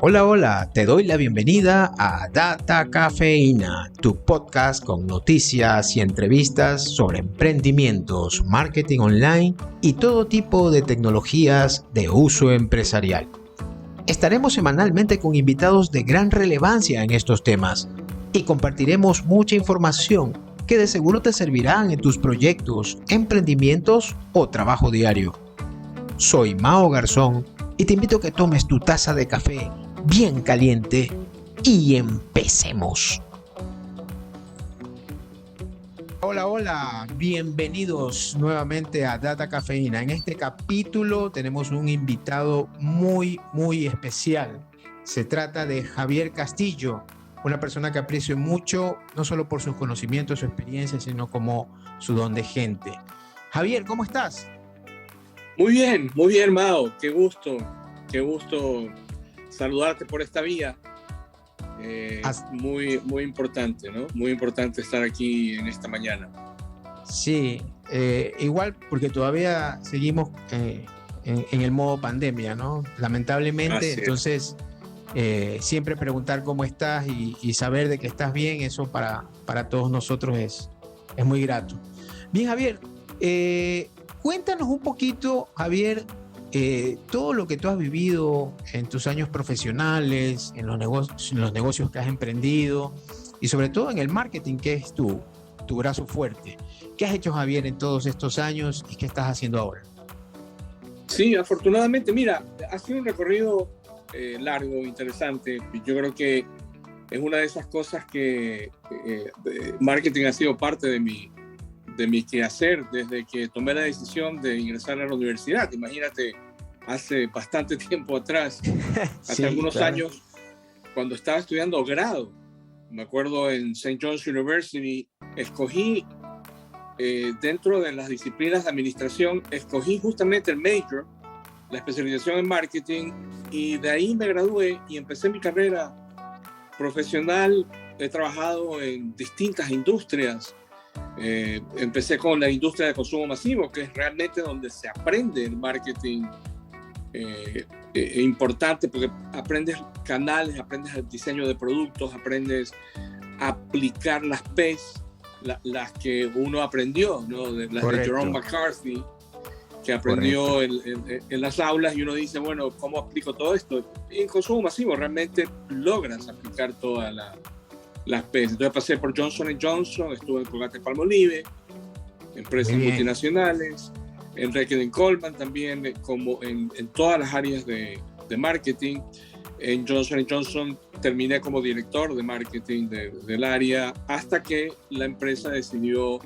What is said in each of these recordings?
Hola, hola, te doy la bienvenida a Data Cafeína, tu podcast con noticias y entrevistas sobre emprendimientos, marketing online y todo tipo de tecnologías de uso empresarial. Estaremos semanalmente con invitados de gran relevancia en estos temas y compartiremos mucha información que de seguro te servirán en tus proyectos, emprendimientos o trabajo diario. Soy Mao Garzón y te invito a que tomes tu taza de café bien caliente y empecemos. Hola, hola, bienvenidos nuevamente a Data Cafeína. En este capítulo tenemos un invitado muy especial. Se trata de Javier Castillo, una persona que aprecio mucho, no solo por sus conocimientos, su experiencia, sino como su don de gente. Javier, ¿cómo estás? Muy bien, Mao. Qué gusto saludarte por esta vía. Muy importante, ¿no? Muy importante estar aquí en esta mañana. Sí, igual porque todavía seguimos en el modo pandemia, ¿no? Lamentablemente, entonces siempre preguntar cómo estás y saber de que estás bien, eso para todos nosotros es muy grato. Bien, Javier, cuéntanos un poquito, Javier, todo lo que tú has vivido en tus años profesionales, en los negocios que has emprendido y sobre todo en el marketing, que es tu brazo fuerte. ¿Qué has hecho, Javier, en todos estos años y qué estás haciendo ahora? Sí, afortunadamente, mira, ha sido un recorrido largo, interesante. Yo creo que es una de esas cosas que marketing ha sido parte de mi quehacer desde que tomé la decisión de ingresar a la universidad. Imagínate, hace bastante tiempo atrás, hace algunos años, cuando estaba estudiando grado, me acuerdo en St. John's University, escogí dentro de las disciplinas de administración, escogí justamente el major, la especialización en marketing, y de ahí me gradué y empecé mi carrera profesional. He trabajado en distintas industrias. Empecé con la industria de consumo masivo, que es realmente donde se aprende el marketing importante, porque aprendes canales, aprendes el diseño de productos, aprendes a aplicar las P's, las que uno aprendió, ¿no? Las de Jerome McCarthy, que aprendió en las aulas, y uno dice, bueno, ¿cómo aplico todo esto? Y en consumo masivo realmente logras aplicar todas las P's. Entonces pasé por Johnson & Johnson, estuve en Colgate-Palmolive, empresas multinacionales, en Reckitt Coleman también, como en todas las áreas de marketing. En Johnson & Johnson terminé como director de marketing del área, hasta que la empresa decidió,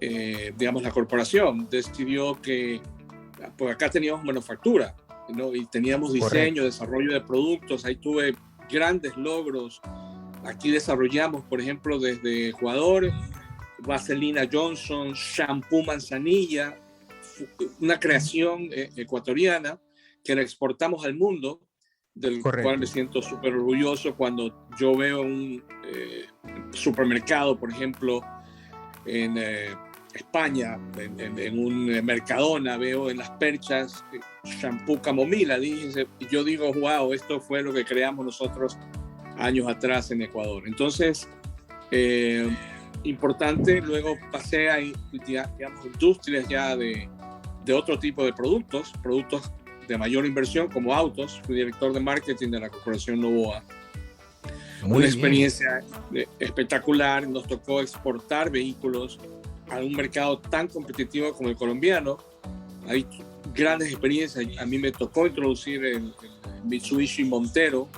la corporación decidió que, pues acá teníamos manufactura, ¿no? Y teníamos diseño, desarrollo de productos. Ahí tuve grandes logros. Aquí desarrollamos, por ejemplo, desde jugador, Vaselina Johnson, shampoo manzanilla, una creación ecuatoriana que la exportamos al mundo, del cual me siento súper orgulloso cuando yo veo un supermercado, por ejemplo, en España, en un Mercadona, veo en las perchas shampoo camomila, y yo digo, wow, esto fue lo que creamos nosotros años atrás en Ecuador. Entonces, importante. Luego pasé a industrias ya de otro tipo de productos de mayor inversión, como autos. Fui director de marketing de la corporación Novoa. Una experiencia espectacular. Nos tocó exportar vehículos a un mercado tan competitivo como el colombiano. Hay grandes experiencias. A mí me tocó introducir el Mitsubishi Montero,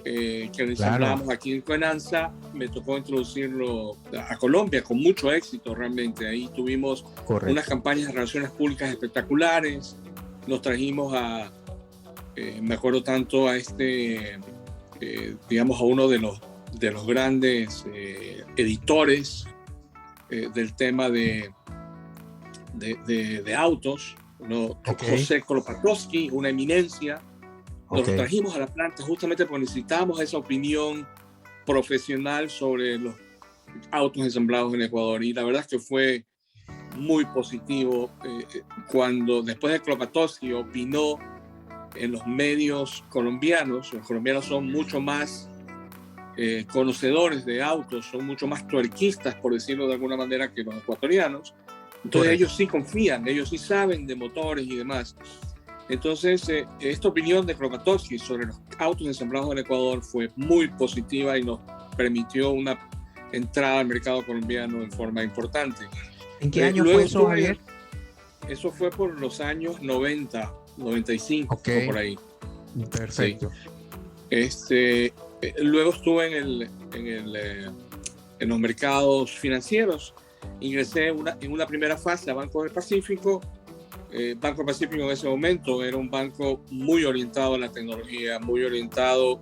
que ensamblábamos aquí en Cuenanza. Me tocó introducirlo a Colombia con mucho éxito realmente. Ahí tuvimos unas campañas de relaciones públicas espectaculares. Nos trajimos me acuerdo tanto a a uno de los grandes editores del tema de autos, ¿no? José Kolopatowski, una eminencia. Nos trajimos a la planta justamente porque necesitábamos esa opinión profesional sobre los autos ensamblados en Ecuador, y la verdad es que fue muy positivo cuando después de Klopatowski opinó en los medios colombianos. Los colombianos son mucho más conocedores de autos, son mucho más tuerquistas, por decirlo de alguna manera, que los ecuatorianos. Entonces Correcto. ellos sí confían, ellos sí saben de motores y demás. Entonces esta opinión de Klopatowski sobre los autos ensamblados en Ecuador fue muy positiva y nos permitió una entrada al mercado colombiano en forma importante. ¿En qué año fue eso, Javier? Eso fue por los años 90, 95, Okay. o por ahí. Perfecto. Sí. Luego estuve en los mercados financieros. Ingresé en una primera fase a Banco del Pacífico. Banco Pacífico en ese momento era un banco muy orientado a la tecnología, muy orientado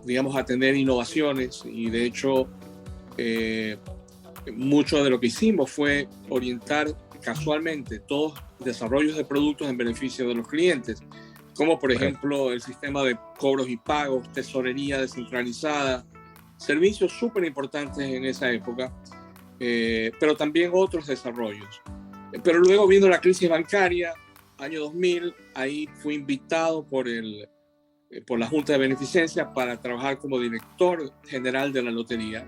digamos, a tener innovaciones, y de hecho mucho de lo que hicimos fue orientar casualmente todos desarrollos de productos en beneficio de los clientes, como por ejemplo el sistema de cobros y pagos, tesorería descentralizada, servicios súper importantes en esa época, pero también otros desarrollos. Pero luego, viendo la crisis bancaria, año 2000, ahí fui invitado por la Junta de Beneficencia para trabajar como director general de la lotería.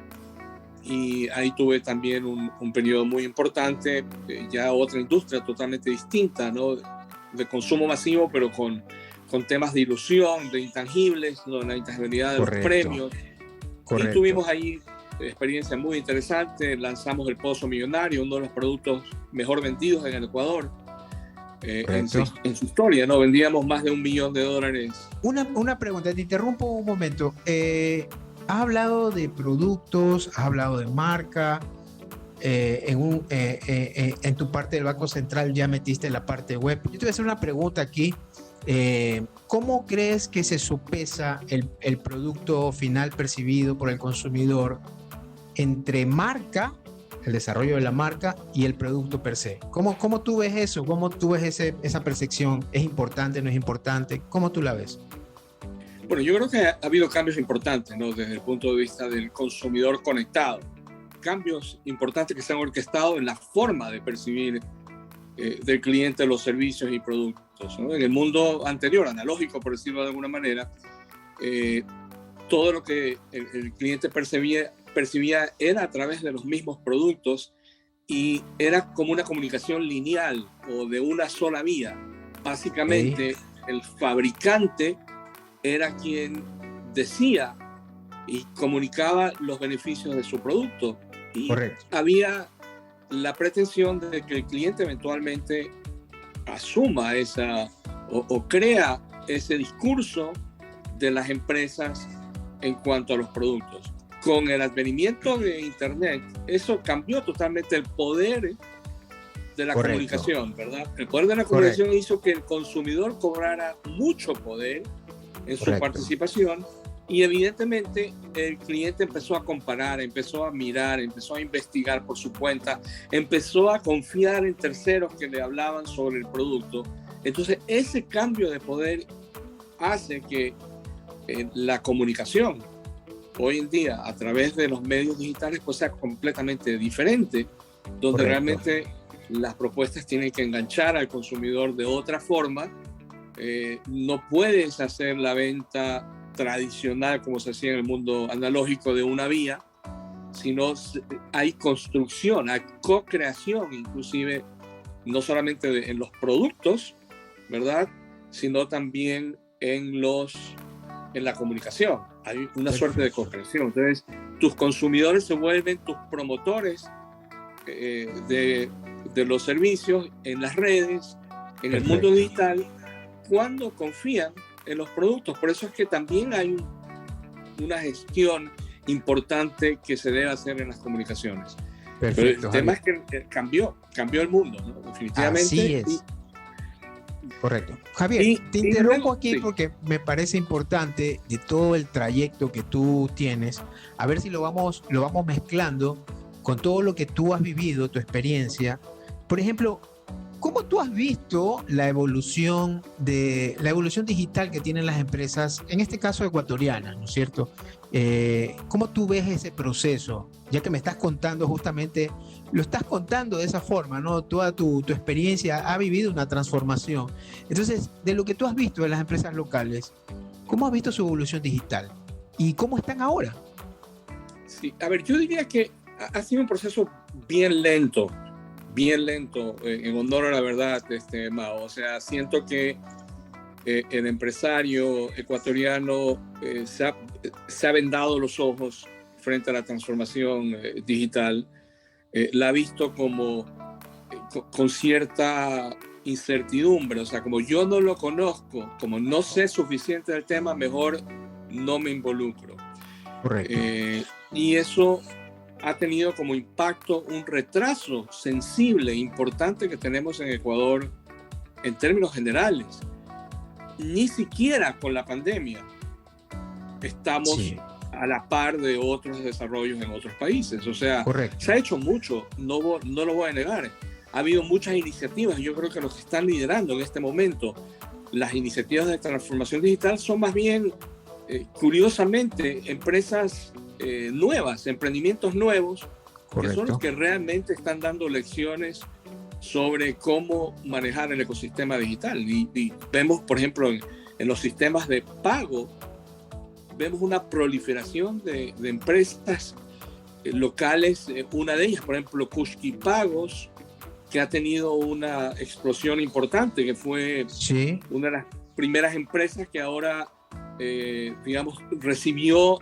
Y ahí tuve también un periodo muy importante, ya otra industria totalmente distinta, ¿no? De consumo masivo, pero con temas de ilusión, de intangibles, ¿no? La intangibilidad de los premios. Y tuvimos ahí experiencia muy interesante. Lanzamos el Pozo Millonario, uno de los productos mejor vendidos en el Ecuador en su historia, ¿no? Vendíamos más de $1 millón. Una pregunta, te interrumpo un momento. Has hablado de productos, has hablado de marca. En tu parte del Banco Central ya metiste la parte web. Yo te voy a hacer una pregunta aquí. ¿Cómo crees que se sopesa el producto final percibido por el consumidor entre marca, el desarrollo de la marca, y el producto per se? ¿Cómo tú ves eso? ¿Cómo tú ves esa percepción? ¿Es importante, no es importante? ¿Cómo tú la ves? Bueno, yo creo que ha habido cambios importantes, ¿no? Desde el punto de vista del consumidor conectado. Cambios importantes que se han orquestado en la forma de percibir del cliente los servicios y productos, ¿no? En el mundo anterior, analógico, por decirlo de alguna manera, todo lo que el cliente percibía era a través de los mismos productos, y era como una comunicación lineal o de una sola vía. Básicamente, el fabricante era quien decía y comunicaba los beneficios de su producto. Y había la pretensión de que el cliente eventualmente asuma o crea ese discurso de las empresas en cuanto a los productos. Con el advenimiento de Internet, eso cambió totalmente el poder de la comunicación, ¿verdad? El poder de la comunicación hizo que el consumidor cobrara mucho poder en su participación, y evidentemente el cliente empezó a comparar, empezó a mirar, empezó a investigar por su cuenta, empezó a confiar en terceros que le hablaban sobre el producto. Entonces ese cambio de poder hace que la comunicación hoy en día a través de los medios digitales pues sea completamente diferente, donde realmente las propuestas tienen que enganchar al consumidor de otra forma. No puedes hacer la venta tradicional como se hacía en el mundo analógico de una vía, sino hay construcción, hay co-creación, inclusive no solamente en los productos, ¿verdad?, sino también en la comunicación. Hay una suerte de co-creación. Entonces tus consumidores se vuelven tus promotores de los servicios en las redes, en el mundo digital, cuando confían en los productos. Por eso es que también hay una gestión importante que se debe hacer en las comunicaciones. Pero el tema es que cambió el mundo, ¿no? Definitivamente. Así es. Correcto. Javier, te interrumpo aquí porque me parece importante de todo el trayecto que tú tienes, a ver si lo vamos mezclando con todo lo que tú has vivido, tu experiencia. Por ejemplo, ¿cómo tú has visto la evolución digital que tienen las empresas, en este caso ecuatorianas, ¿no es cierto? ¿Cómo tú ves ese proceso? ya que me estás contando justamente, lo estás contando de esa forma, ¿no? Toda tu experiencia ha vivido una transformación. Entonces, de lo que tú has visto en las empresas locales, ¿cómo has visto su evolución digital? ¿Y cómo están ahora? Sí, a ver, yo diría que ha sido un proceso bien lento, en honor a la verdad, Mao. O sea, siento que el empresario ecuatoriano se ha vendado los ojos frente a la transformación digital. La ha visto como con cierta incertidumbre. O sea, como yo no lo conozco, como no sé suficiente del tema, mejor no me involucro. Correcto. Y eso ha tenido como impacto un retraso sensible, importante que tenemos en Ecuador en términos generales. Ni siquiera con la pandemia estamos a la par de otros desarrollos en otros países. O sea, correcto, se ha hecho mucho, no lo voy a negar. Ha habido muchas iniciativas. Yo creo que los que están liderando en este momento las iniciativas de transformación digital son más bien, curiosamente, empresas nuevas, emprendimientos nuevos, correcto, que son los que realmente están dando lecciones sobre cómo manejar el ecosistema digital. Y vemos, por ejemplo, en los sistemas de pago, vemos una proliferación de empresas locales. Una de ellas, por ejemplo, Kushki Pagos, que ha tenido una explosión importante, que fue una de las primeras empresas que ahora, digamos, recibió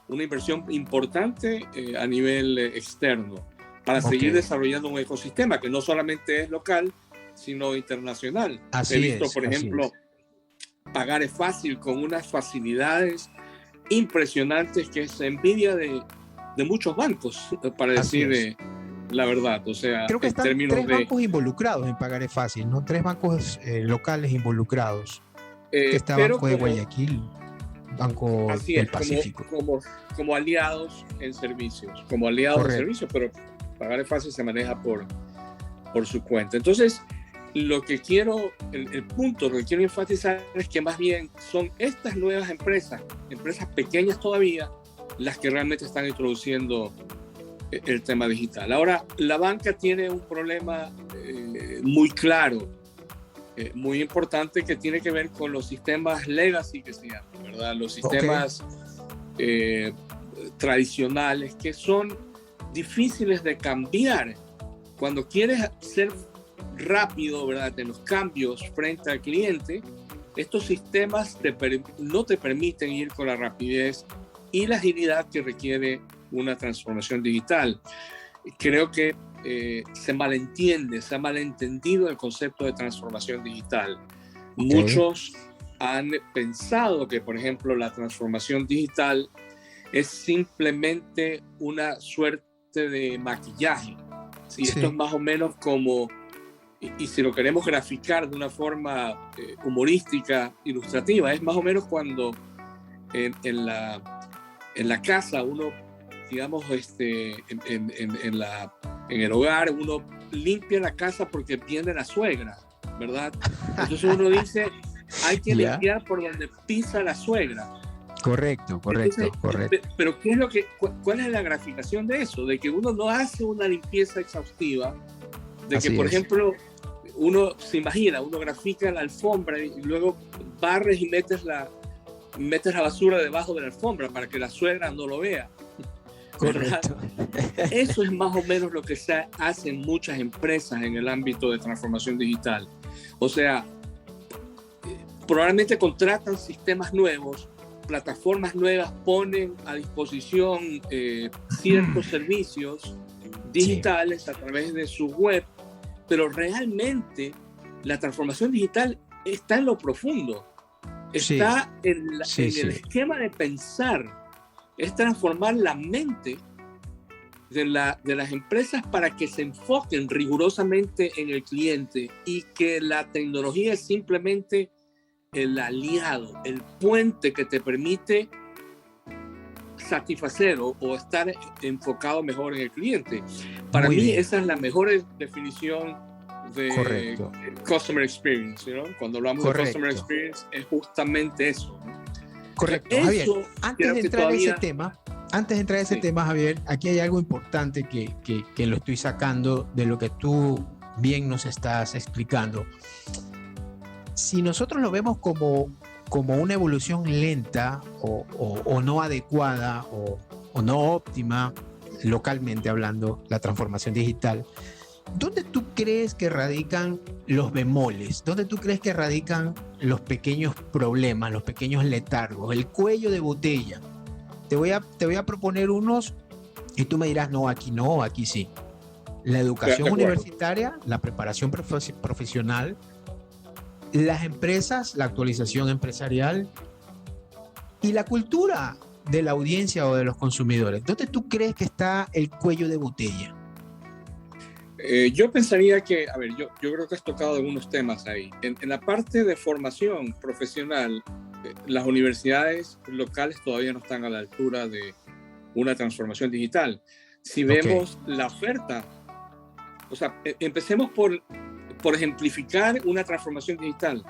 una inversión importante a nivel externo, para seguir desarrollando un ecosistema que no solamente es local, sino internacional. He visto, por ejemplo, Pagar es Fácil, con unas facilidades impresionantes que es envidia de muchos bancos, para decir la verdad. O sea, creo que están tres bancos involucrados en Pagar es Fácil, ¿no? 3 bancos locales involucrados. Está Banco de Guayaquil, Banco del Pacífico. Como aliados en servicios, pero Pagar es Fácil se maneja por su cuenta. Entonces, el punto que quiero enfatizar es que más bien son estas nuevas empresas pequeñas todavía, las que realmente están introduciendo el tema digital. Ahora, la banca tiene un problema muy claro, muy importante, que tiene que ver con los sistemas legacy, que se llaman, ¿verdad? Los sistemas tradicionales, que son difíciles de cambiar. Cuando quieres ser rápido, ¿verdad?, en los cambios frente al cliente, estos sistemas no te permiten ir con la rapidez y la agilidad que requiere una transformación digital. Creo que se ha malentendido el concepto de transformación digital. Muchos han pensado que, por ejemplo, la transformación digital es simplemente una suerte de maquillaje. ¿Sí? Esto es más o menos como, y si lo queremos graficar de una forma humorística, ilustrativa, es más o menos cuando en la casa uno, digamos, en el hogar, uno limpia la casa porque viene la suegra, ¿verdad? Entonces uno dice, hay que limpiar por donde pisa la suegra. Correcto. Pero ¿cuál es la graficación de eso? De que uno no hace una limpieza exhaustiva, de que, por ejemplo, uno se imagina, uno grafica la alfombra y luego barres y metes la basura debajo de la alfombra para que la suegra no lo vea. Correcto. Eso es más o menos lo que se hace en muchas empresas en el ámbito de transformación digital. O sea, probablemente contratan sistemas nuevos, plataformas nuevas, ponen a disposición ciertos servicios digitales a través de su web, pero realmente la transformación digital está en lo profundo, está en el esquema de pensar. Es transformar la mente de las empresas para que se enfoquen rigurosamente en el cliente, y que la tecnología es simplemente el aliado, el puente que te permite satisfacer o estar enfocado mejor en el cliente. Para mí esa es la mejor definición de Customer Experience, ¿no? Cuando hablamos de Customer Experience es justamente eso, ¿no? Correcto. Javier, antes de entrar en ese tema, Antes de entrar a ese tema, Javier, aquí hay algo importante que lo estoy sacando de lo que tú bien nos estás explicando. Si nosotros lo vemos como una evolución lenta o no adecuada o no óptima, localmente hablando, la transformación digital, ¿dónde tú crees que radican los bemoles? ¿Dónde tú crees que radican los pequeños problemas, los pequeños letargos, el cuello de botella? Te voy a proponer unos y tú me dirás, no, aquí sí. La educación universitaria, la preparación profesional, las empresas, la actualización empresarial y la cultura de la audiencia o de los consumidores. ¿Dónde tú crees que está el cuello de botella? Yo pensaría que, a ver, yo creo que has tocado algunos temas ahí. En la parte de formación profesional, las universidades locales todavía no están a la altura de una transformación digital. Si vemos la oferta, o sea, empecemos por ejemplificar una transformación digital.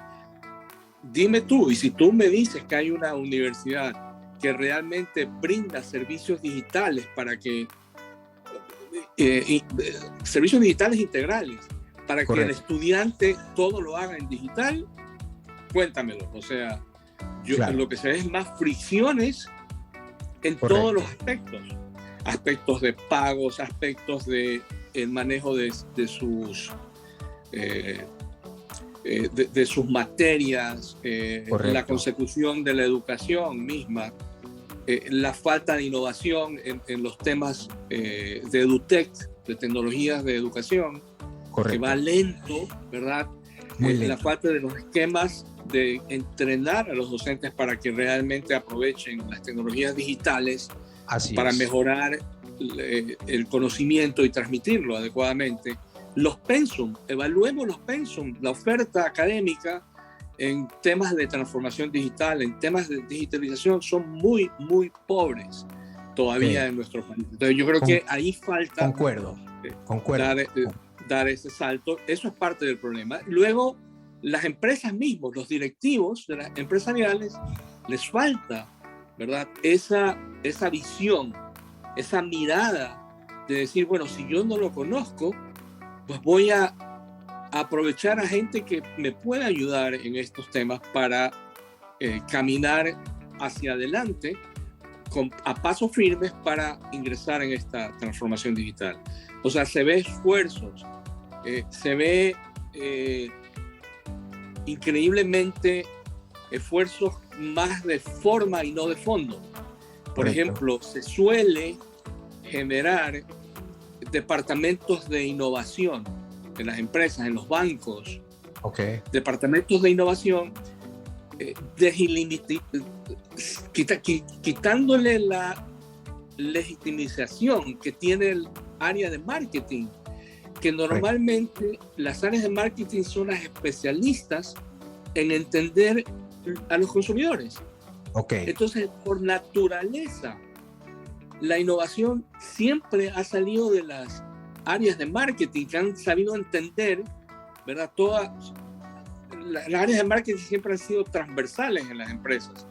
Dime tú, y si tú me dices que hay una universidad que realmente brinda servicios digitales para que servicios digitales integrales para que el estudiante todo lo haga en digital, cuéntamelo. O sea, lo que se ve es más fricciones en todos los aspectos de pagos, aspectos de el manejo de sus materias, la consecución de la educación misma. La falta de innovación en los temas de EduTech, de tecnologías de educación, que va lento, ¿verdad? Muy lento. La falta de los esquemas de entrenar a los docentes para que realmente aprovechen las tecnologías digitales para mejorar el conocimiento y transmitirlo adecuadamente. Los pensum, evaluemos los pensum, la oferta académica en temas de transformación digital, en temas de digitalización, son muy, muy pobres todavía en nuestro país. Entonces yo creo que ahí falta concuerdo. Dar ese salto. Eso es parte del problema. Luego, las empresas mismas, los directivos de las empresariales, les falta, ¿verdad? Esa visión, esa mirada de decir, bueno, si yo no lo conozco, pues voy a aprovechar a gente que me pueda ayudar en estos temas para caminar hacia adelante a pasos firmes para ingresar en esta transformación digital. O sea, se ve esfuerzos, se ve increíblemente esfuerzos más de forma y no de fondo. Por ejemplo, se suele generar departamentos de innovación en las empresas, en los bancos, departamentos de innovación, quitándole la legitimización que tiene el área de marketing, que normalmente las áreas de marketing son las especialistas en entender a los consumidores. Entonces, por naturaleza, la innovación siempre ha salido de las áreas de marketing que han sabido entender, ¿verdad? Todas las áreas de marketing siempre han sido transversales en las empresas.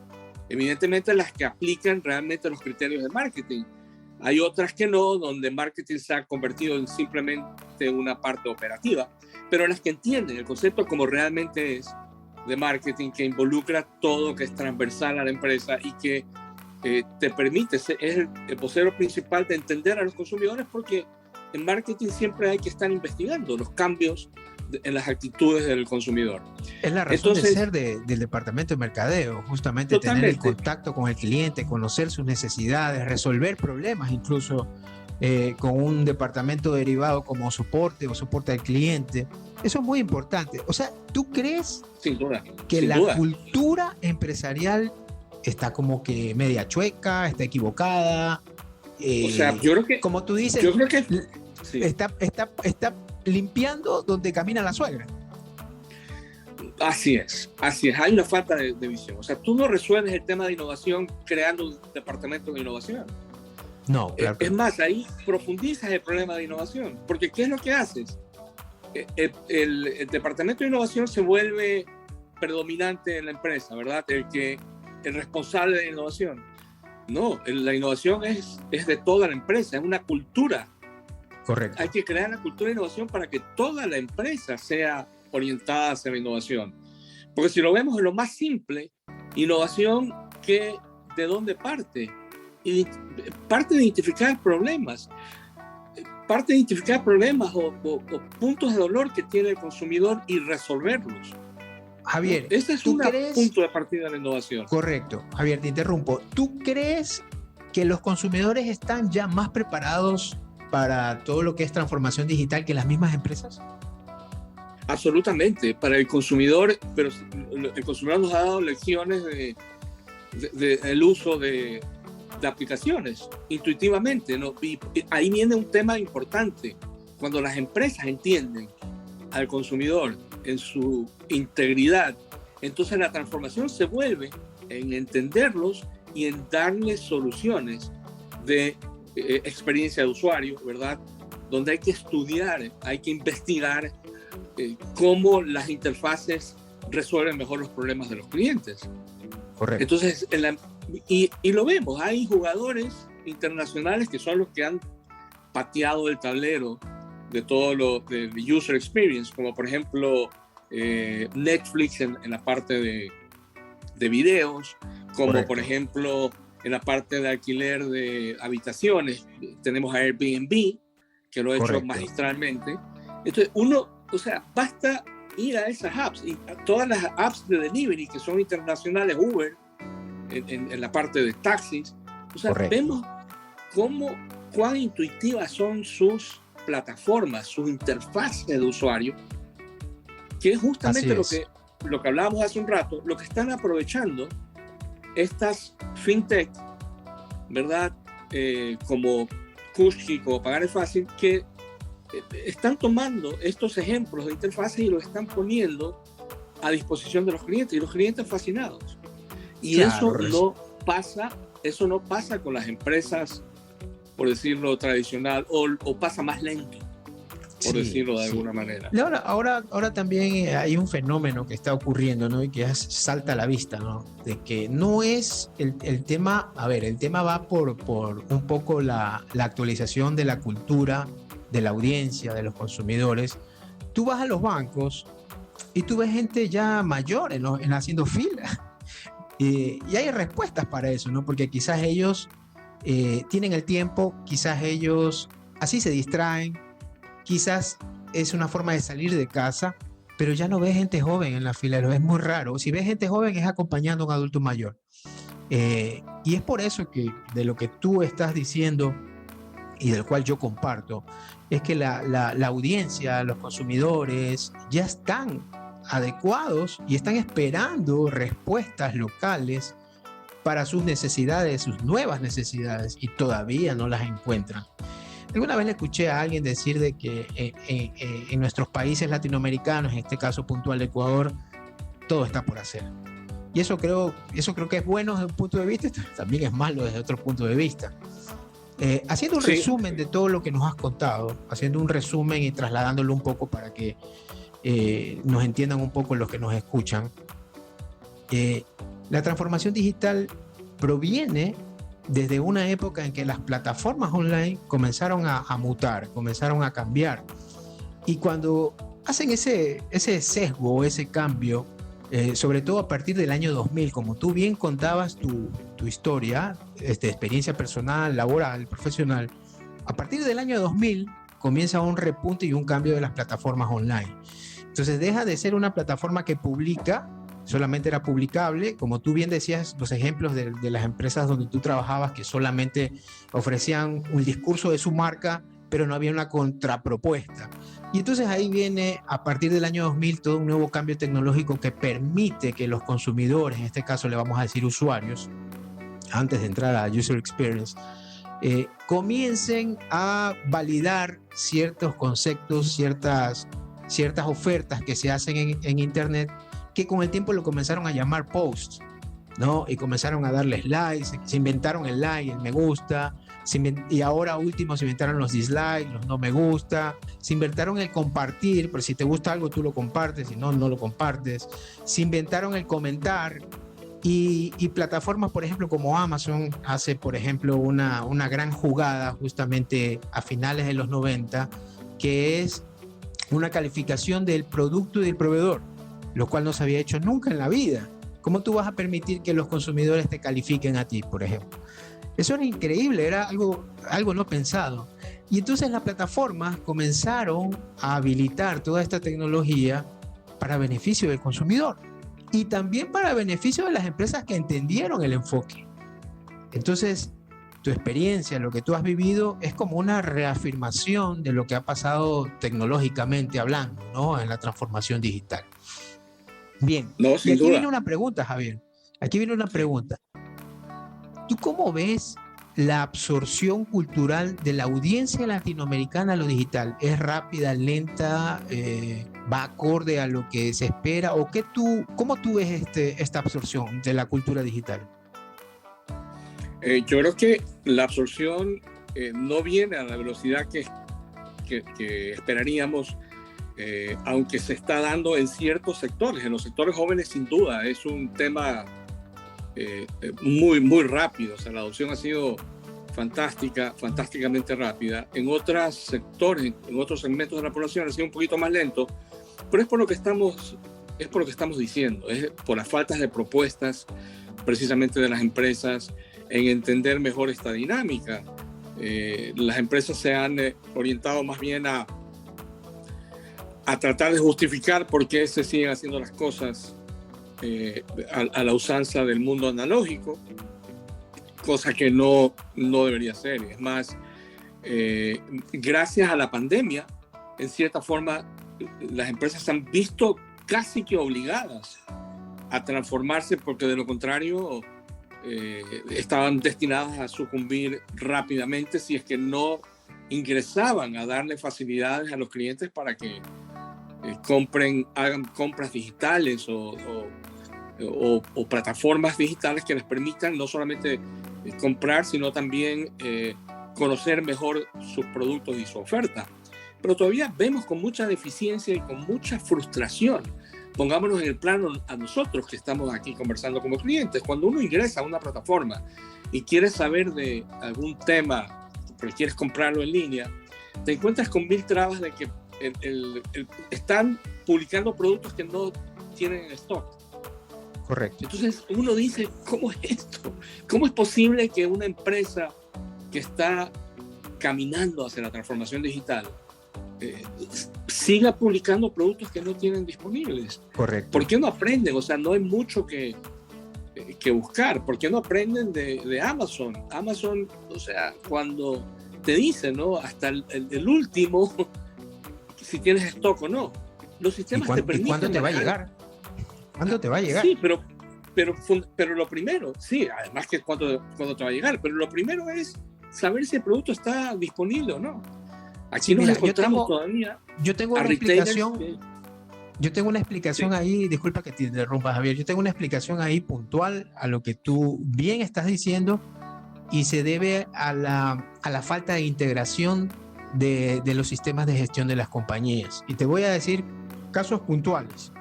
Evidentemente las que aplican realmente los criterios de marketing. Hay otras que no, donde marketing se ha convertido en simplemente una parte operativa, pero las que entienden el concepto como realmente es de marketing, que involucra todo, que es transversal a la empresa y que te permite, es el vocero principal de entender a los consumidores, porque en marketing siempre hay que estar investigando los cambios en las actitudes del consumidor. Es la razón de ser del departamento de mercadeo, justamente tener el contacto con el cliente, conocer sus necesidades, resolver problemas incluso con un departamento derivado como soporte o soporte al cliente. Eso es muy importante. O sea, ¿tú crees que la cultura empresarial está como que media chueca, está equivocada? O sea, yo creo que, como tú dices, yo creo que está limpiando donde camina la suegra. Así es. Hay una falta de visión. O sea, tú no resuelves el tema de innovación creando un departamento de innovación. No, claro. Es más, ahí profundizas el problema de innovación. Porque ¿qué es lo que haces? El departamento de innovación se vuelve predominante en la empresa, ¿verdad? El responsable de innovación. No, la innovación es de toda la empresa, es una cultura. Correcto. Hay que crear la cultura de innovación para que toda la empresa sea orientada hacia la innovación. Porque si lo vemos en lo más simple, innovación, ¿de dónde parte? Parte de identificar problemas. Parte de identificar problemas o puntos de dolor que tiene el consumidor y resolverlos. Javier, ese es un punto de partida de la innovación. Correcto. Javier, te interrumpo. ¿Tú crees que los consumidores están ya más preparados para todo lo que es transformación digital que las mismas empresas? Absolutamente, para el consumidor, pero el consumidor nos ha dado lecciones del uso de aplicaciones intuitivamente, ¿no? Y ahí viene un tema importante. Cuando las empresas entienden al consumidor en su integridad, entonces la transformación se vuelve en entenderlos y en darles soluciones de experiencia de usuario, ¿verdad? Donde hay que estudiar, hay que investigar cómo las interfaces resuelven mejor los problemas de los clientes. Correcto. Entonces, y lo vemos, hay jugadores internacionales que son los que han pateado el tablero de todo lo de user experience, como por ejemplo Netflix en la parte de videos, como Correcto. Por ejemplo en la parte de alquiler de habitaciones tenemos a Airbnb, que lo ha hecho magistralmente. Entonces basta ir a esas apps y a todas las apps de delivery que son internacionales, Uber, en la parte de taxis. Vemos cuán intuitivas son sus plataformas, sus interfaces de usuario, que es justamente lo que hablábamos hace un rato, lo que están aprovechando estas fintech, ¿verdad? Como Kushki, como Pagar es Fácil, que están tomando estos ejemplos de interfaces y los están poniendo a disposición de los clientes, y los clientes fascinados. Y claro, eso no pasa con las empresas, por decirlo tradicional, o pasa más lento, por decirlo de alguna manera. Ahora también hay un fenómeno que está ocurriendo, ¿no? Y que salta a la vista, ¿no? De que no es el tema, el tema va por un poco la actualización de la cultura, de la audiencia, de los consumidores. Tú vas a los bancos y tú ves gente ya mayor en haciendo fila. Y hay respuestas para eso, ¿no? Porque quizás ellos tienen el tiempo, quizás ellos así se distraen, quizás es una forma de salir de casa, pero ya no ves gente joven en la fila, lo ves muy raro. Si ves gente joven es acompañando a un adulto mayor. Y es por eso que de lo que tú estás diciendo y del cual yo comparto, es que la audiencia, los consumidores ya están adecuados y están esperando respuestas locales para sus necesidades, sus nuevas necesidades, y todavía no las encuentran. Alguna vez le escuché a alguien decir de que en nuestros países latinoamericanos, en este caso puntual de Ecuador, todo está por hacer. Y eso creo que es bueno desde un punto de vista, también es malo desde otro punto de vista. Haciendo un resumen de todo lo que nos has contado, haciendo un resumen y trasladándolo un poco para que nos entiendan un poco los que nos escuchan, la transformación digital proviene desde una época en que las plataformas online comenzaron a mutar, comenzaron a cambiar, y cuando hacen ese sesgo, ese cambio, sobre todo a partir del año 2000, como tú bien contabas tu historia, experiencia personal, laboral, profesional, a partir del año 2000 comienza un repunte y un cambio de las plataformas online. Entonces deja de ser una plataforma que publica, solamente era publicable, como tú bien decías, los ejemplos de las empresas donde tú trabajabas que solamente ofrecían un discurso de su marca, pero no había una contrapropuesta. Y entonces ahí viene, a partir del año 2000, todo un nuevo cambio tecnológico que permite que los consumidores, en este caso le vamos a decir usuarios, antes de entrar a User Experience, comiencen a validar ciertos conceptos, ciertas ofertas que se hacen en Internet, que con el tiempo lo comenzaron a llamar posts, ¿no? Y comenzaron a darles likes, se inventaron el like, el me gusta, y ahora último se inventaron los dislikes, los no me gusta, se inventaron el compartir, pero si te gusta algo tú lo compartes, si no, no lo compartes, se inventaron el comentar, Y plataformas, por ejemplo, como Amazon hace, por ejemplo, una gran jugada justamente a finales de los 90, que es una calificación del producto y del proveedor, lo cual no se había hecho nunca en la vida. ¿Cómo tú vas a permitir que los consumidores te califiquen a ti, por ejemplo? Eso era increíble, era algo no pensado. Y entonces las plataformas comenzaron a habilitar toda esta tecnología para beneficio del consumidor y también para beneficio de las empresas que entendieron el enfoque. Entonces, tu experiencia, lo que tú has vivido, es como una reafirmación de lo que ha pasado tecnológicamente hablando, ¿no? En la transformación digital. Bien, No, y sin aquí duda. viene una pregunta, Javier. Aquí viene una pregunta. ¿Tú cómo ves la absorción cultural de la audiencia latinoamericana a lo digital? ¿Es rápida, lenta, va acorde a lo que se espera? ¿O cómo tú ves esta absorción de la cultura digital? Yo creo que la absorción no viene a la velocidad que esperaríamos, aunque se está dando en ciertos sectores. En los sectores jóvenes, sin duda, es un tema muy rápido. O sea, la adopción ha sido fantásticamente rápida. En otros sectores, en otros segmentos de la población ha sido un poquito más lento, pero es por lo que estamos diciendo, es por las faltas de propuestas precisamente de las empresas en entender mejor esta dinámica. Las empresas se han orientado más bien a tratar de justificar por qué se siguen haciendo las cosas a la usanza del mundo analógico, cosa que no debería ser. Es más, gracias a la pandemia, en cierta forma, las empresas se han visto casi que obligadas a transformarse, porque de lo contrario estaban destinadas a sucumbir rápidamente si es que no ingresaban a darle facilidades a los clientes para que hagan compras digitales o plataformas digitales que les permitan no solamente comprar, sino también conocer mejor sus productos y su oferta. Pero todavía vemos con mucha deficiencia y con mucha frustración. Pongámonos en el plano a nosotros que estamos aquí conversando como clientes. Cuando uno ingresa a una plataforma y quieres saber de algún tema, pero quieres comprarlo en línea, te encuentras con mil trabas de que están publicando productos que no tienen en stock. Correcto. Entonces uno dice, ¿cómo es esto? ¿Cómo es posible que una empresa que está caminando hacia la transformación digital siga publicando productos que no tienen disponibles? Correcto. ¿Por qué no aprenden? O sea, no hay mucho que buscar. ¿Por qué no aprenden de Amazon? Amazon, o sea, cuando te dice, ¿no? Hasta el último, si tienes stock o no. Los sistemas te permiten. ¿Y cuándo te va a llegar? ¿Cuándo te va a llegar? Sí, pero lo primero, sí, además que cuándo te va a llegar, pero lo primero es saber si el producto está disponible o no. Aquí nos encontramos todavía. Yo tengo una explicación. Yo tengo una explicación ahí, disculpa que te interrumpa, Javier. Yo tengo una explicación ahí puntual a lo que tú bien estás diciendo, y se debe a la falta de integración de los sistemas de gestión de las compañías. Y te voy a decir casos puntuales.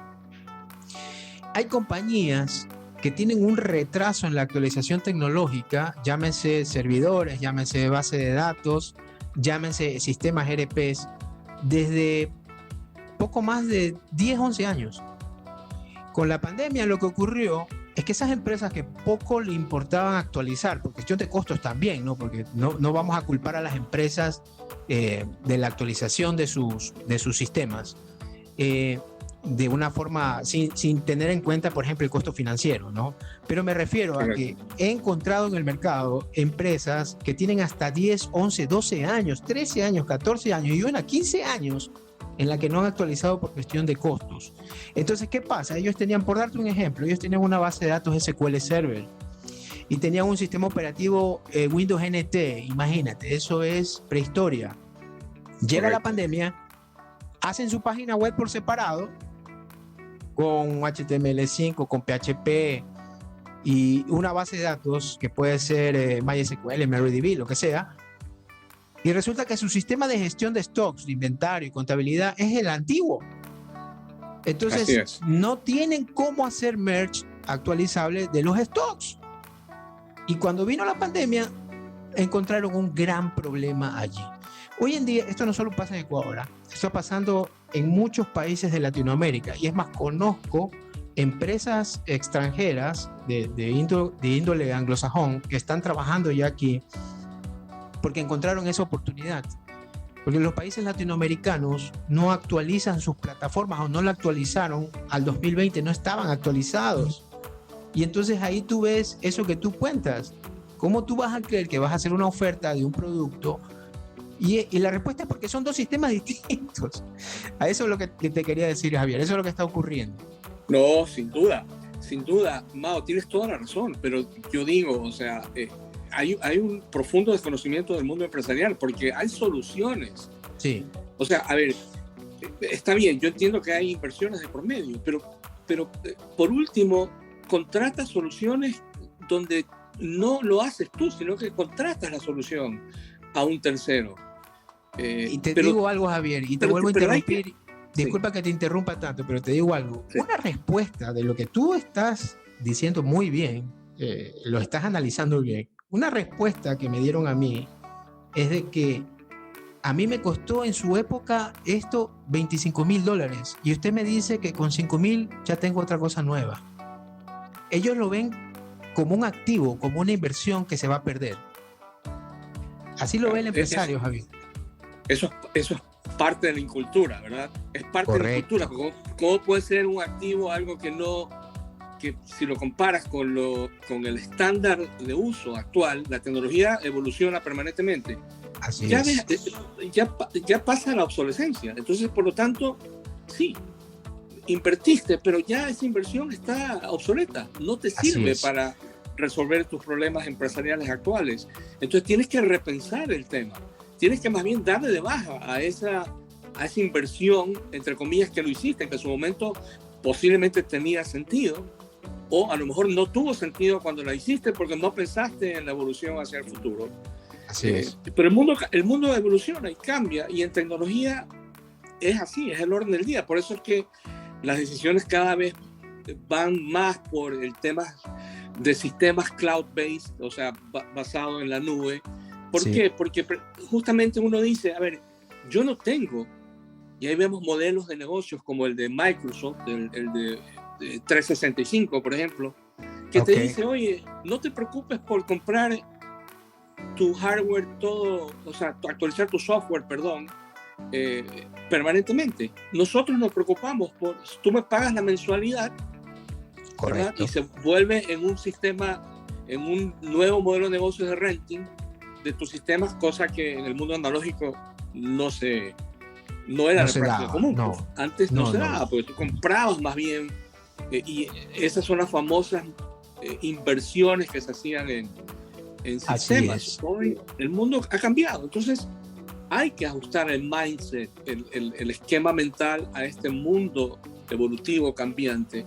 Hay compañías que tienen un retraso en la actualización tecnológica, llámese servidores, llámese base de datos, llámese sistemas ERPs, desde poco más de 10, 11 años. Con la pandemia lo que ocurrió es que esas empresas que poco le importaban actualizar, por cuestión de costos también, ¿no? Porque no vamos a culpar a las empresas de la actualización de sus sistemas, de una forma sin tener en cuenta, por ejemplo, el costo financiero, ¿no? Pero me refiero a que he encontrado en el mercado empresas que tienen hasta 10, 11, 12 años, 13 años, 14 años y una 15 años en la que no han actualizado por cuestión de costos. Entonces, ¿qué pasa? Ellos tenían, por darte un ejemplo, ellos tenían una base de datos SQL Server y tenían un sistema operativo Windows NT. Imagínate, eso es prehistoria. Llega la pandemia, hacen su página web por separado, con HTML5, con PHP y una base de datos que puede ser MySQL, MariaDB, lo que sea. Y resulta que su sistema de gestión de stocks, de inventario y contabilidad es el antiguo. Entonces no tienen cómo hacer merge actualizable de los stocks. Y cuando vino la pandemia, encontraron un gran problema allí. Hoy en día, esto no solo pasa en Ecuador, está pasando en muchos países de Latinoamérica. Y es más, conozco empresas extranjeras de índole anglosajón que están trabajando ya aquí porque encontraron esa oportunidad. Porque los países latinoamericanos no actualizan sus plataformas o no la actualizaron al 2020, no estaban actualizados. Y entonces ahí tú ves eso que tú cuentas. ¿Cómo tú vas a creer que vas a hacer una oferta de un producto? Y la respuesta es porque son dos sistemas distintos. A eso es lo que te quería decir, Javier. Eso es lo que está ocurriendo. No, sin duda, Mao, tienes toda la razón, pero yo digo, o sea, hay un profundo desconocimiento del mundo empresarial porque hay soluciones. Sí. O sea, a ver, está bien, yo entiendo que hay inversiones de por medio, pero por último, contrata soluciones donde no lo haces tú, sino que contratas la solución a un tercero. Y te digo algo, Javier, y te vuelvo a interrumpir. Disculpa que te interrumpa tanto, pero te digo algo. Sí. Una respuesta de lo que tú estás diciendo muy bien, lo estás analizando bien. Una respuesta que me dieron a mí es de que a mí me costó en su época esto $25,000 y usted me dice que con 5,000 ya tengo otra cosa nueva. Ellos lo ven como un activo, como una inversión que se va a perder. Así lo ve el empresario, Javier. Eso es parte de la incultura, ¿verdad? Es parte Correcto. De la cultura. ¿Cómo puede ser un activo algo que si lo comparas con el estándar de uso actual, la tecnología evoluciona permanentemente? Así es. Ya pasa la obsolescencia. Entonces, por lo tanto, sí, invertiste, pero ya esa inversión está obsoleta. No te sirve para resolver tus problemas empresariales actuales. Entonces, tienes que repensar el tema. Tienes que más bien darle de baja a esa inversión, entre comillas, que lo hiciste, que en su momento posiblemente tenía sentido, o a lo mejor no tuvo sentido cuando la hiciste porque no pensaste en la evolución hacia el futuro. Así es. Pero el mundo evoluciona y cambia, y en tecnología es así, es el orden del día. Por eso es que las decisiones cada vez van más por el tema de sistemas cloud-based, o sea, basado en la nube. ¿Por qué? Porque justamente uno dice, a ver, yo no tengo, y ahí vemos modelos de negocios como el de Microsoft, el de 365, por ejemplo, que te dice, oye, no te preocupes por comprar tu hardware todo, o sea, actualizar tu software, permanentemente. Nosotros nos preocupamos tú me pagas la mensualidad, ¿verdad? Y se vuelve en un sistema, en un nuevo modelo de negocio de renting de tus sistemas, cosa que en el mundo analógico no era de práctica común. No, antes no se daba, porque tú comprabas más bien, y esas son las famosas inversiones que se hacían en sistemas. Hoy el mundo ha cambiado, entonces hay que ajustar el mindset, el esquema mental a este mundo evolutivo cambiante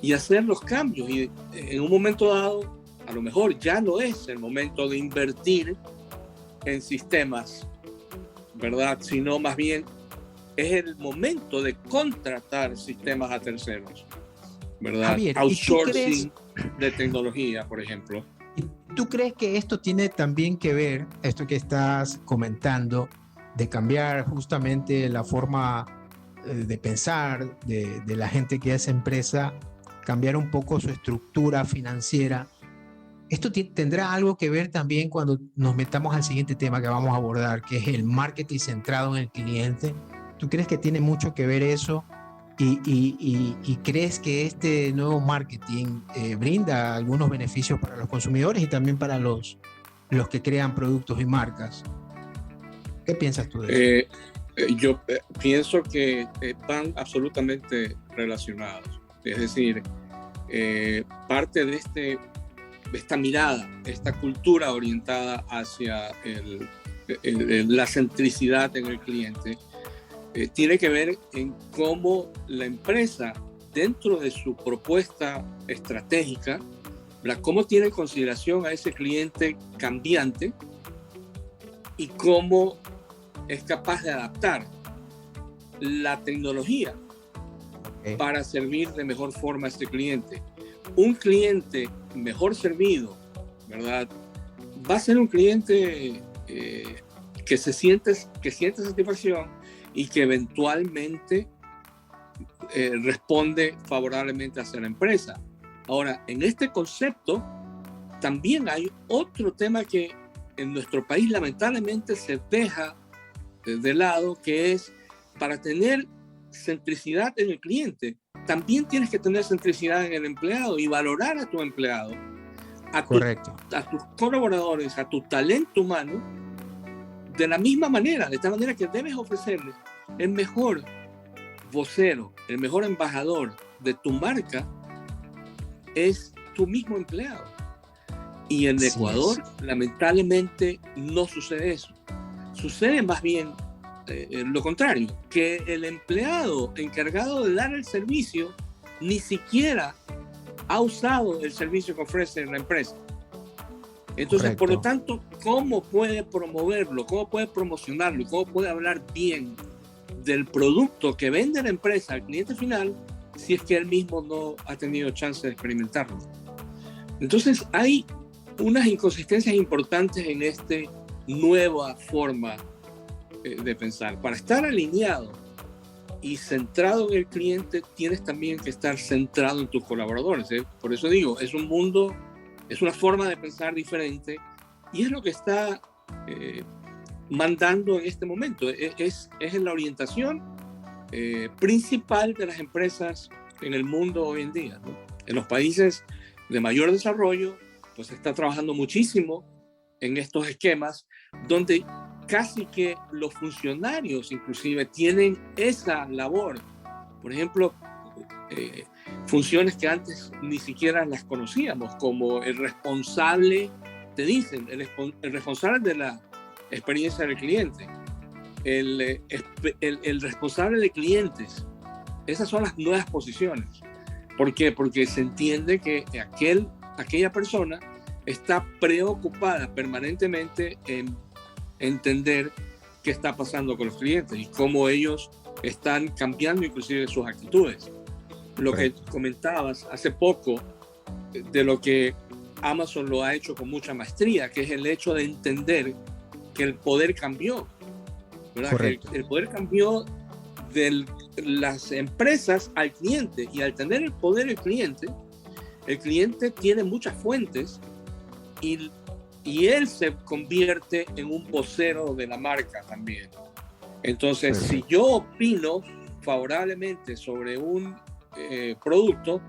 y hacer los cambios. Y en un momento dado, a lo mejor ya no es el momento de invertir en sistemas, ¿verdad? Sino más bien es el momento de contratar sistemas a terceros, ¿verdad? Javier, outsourcing de tecnología, por ejemplo. ¿Tú crees que esto tiene también que ver, esto que estás comentando, de cambiar justamente la forma de pensar de la gente que hace empresa, cambiar un poco su estructura financiera? Esto tendrá algo que ver también cuando nos metamos al siguiente tema que vamos a abordar, que es el marketing centrado en el cliente. ¿Tú crees que tiene mucho que ver eso? ¿Y crees que este nuevo marketing brinda algunos beneficios para los consumidores y también para los que crean productos y marcas? ¿Qué piensas tú de eso? Yo pienso que van absolutamente relacionados. Es decir, parte de esta mirada, esta cultura orientada hacia la centricidad en el cliente, tiene que ver en cómo la empresa, dentro de su propuesta estratégica, cómo tiene en consideración a ese cliente cambiante y cómo es capaz de adaptar la tecnología para servir de mejor forma a este cliente. un cliente mejor servido, ¿verdad? Va a ser un cliente que siente satisfacción y que eventualmente responde favorablemente hacia la empresa. Ahora, en este concepto también hay otro tema que en nuestro país lamentablemente se deja de lado, que es para tener centricidad en el cliente, también tienes que tener centricidad en el empleado y valorar a tu empleado, a tus colaboradores, a tu talento humano de la misma manera, de tal manera que debes ofrecerle el mejor vocero, el mejor embajador de tu marca es tu mismo empleado. Y en Ecuador, lamentablemente, no sucede eso. Sucede más bien lo contrario, que el empleado encargado de dar el servicio ni siquiera ha usado el servicio que ofrece la empresa. Entonces, por lo tanto, ¿cómo puede promoverlo? ¿Cómo puede promocionarlo? ¿Y cómo puede hablar bien del producto que vende la empresa al cliente final si es que él mismo no ha tenido chance de experimentarlo? Entonces, hay unas inconsistencias importantes en esta nueva forma de pensar. Para estar alineado y centrado en el cliente, tienes también que estar centrado en tus colaboradores. Por eso digo, es un mundo, es una forma de pensar diferente y es lo que está mandando en este momento. Es la orientación principal de las empresas en el mundo hoy en día, ¿no? En los países de mayor desarrollo, pues se está trabajando muchísimo en estos esquemas donde casi que los funcionarios inclusive tienen esa labor. Por ejemplo, funciones que antes ni siquiera las conocíamos, como el responsable, te dicen, el responsable de la experiencia del cliente, el responsable de clientes. Esas son las nuevas posiciones. ¿Por qué? Porque se entiende que aquella persona está preocupada permanentemente en entender qué está pasando con los clientes y cómo ellos están cambiando inclusive sus actitudes. Lo que comentabas hace poco de lo que Amazon lo ha hecho con mucha maestría, que es el hecho de entender que el poder cambió, ¿verdad? Que el poder cambió de las empresas al cliente, y al tener el poder el cliente tiene muchas fuentes y él se convierte en un vocero de la marca también. Entonces, si yo opino favorablemente sobre un producto,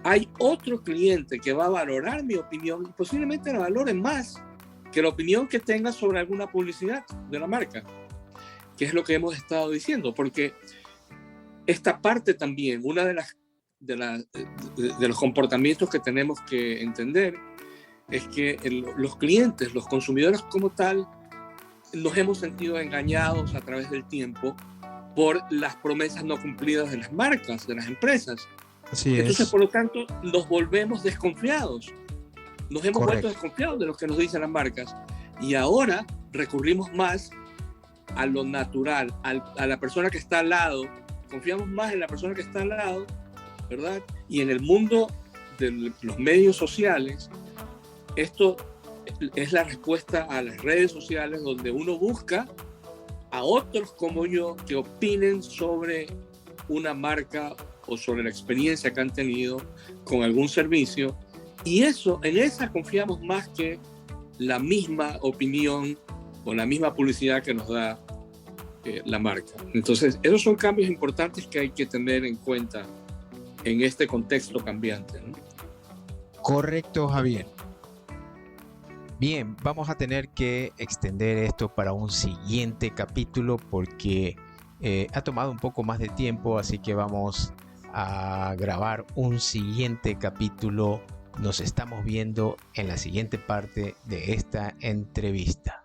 hay otro cliente que va a valorar mi opinión y posiblemente la valore más que la opinión que tenga sobre alguna publicidad de la marca, que es lo que hemos estado diciendo, porque esta parte también, una de los comportamientos que tenemos que entender es que los clientes, los consumidores como tal, nos hemos sentido engañados a través del tiempo por las promesas no cumplidas de las marcas, de las empresas. Entonces, por lo tanto, nos volvemos desconfiados. Nos hemos vuelto desconfiados de lo que nos dicen las marcas. Y ahora recurrimos más a lo natural, a la persona que está al lado. Confiamos más en la persona que está al lado, ¿verdad? Y en el mundo de los medios sociales, esto es la respuesta a las redes sociales, donde uno busca a otros como yo que opinen sobre una marca o sobre la experiencia que han tenido con algún servicio, y en esa confiamos más que la misma opinión o la misma publicidad que nos da la marca. Entonces, esos son cambios importantes que hay que tener en cuenta en este contexto cambiante, ¿no? Correcto, Javier. Bien, vamos a tener que extender esto para un siguiente capítulo porque ha tomado un poco más de tiempo, así que vamos a grabar un siguiente capítulo. Nos estamos viendo en la siguiente parte de esta entrevista.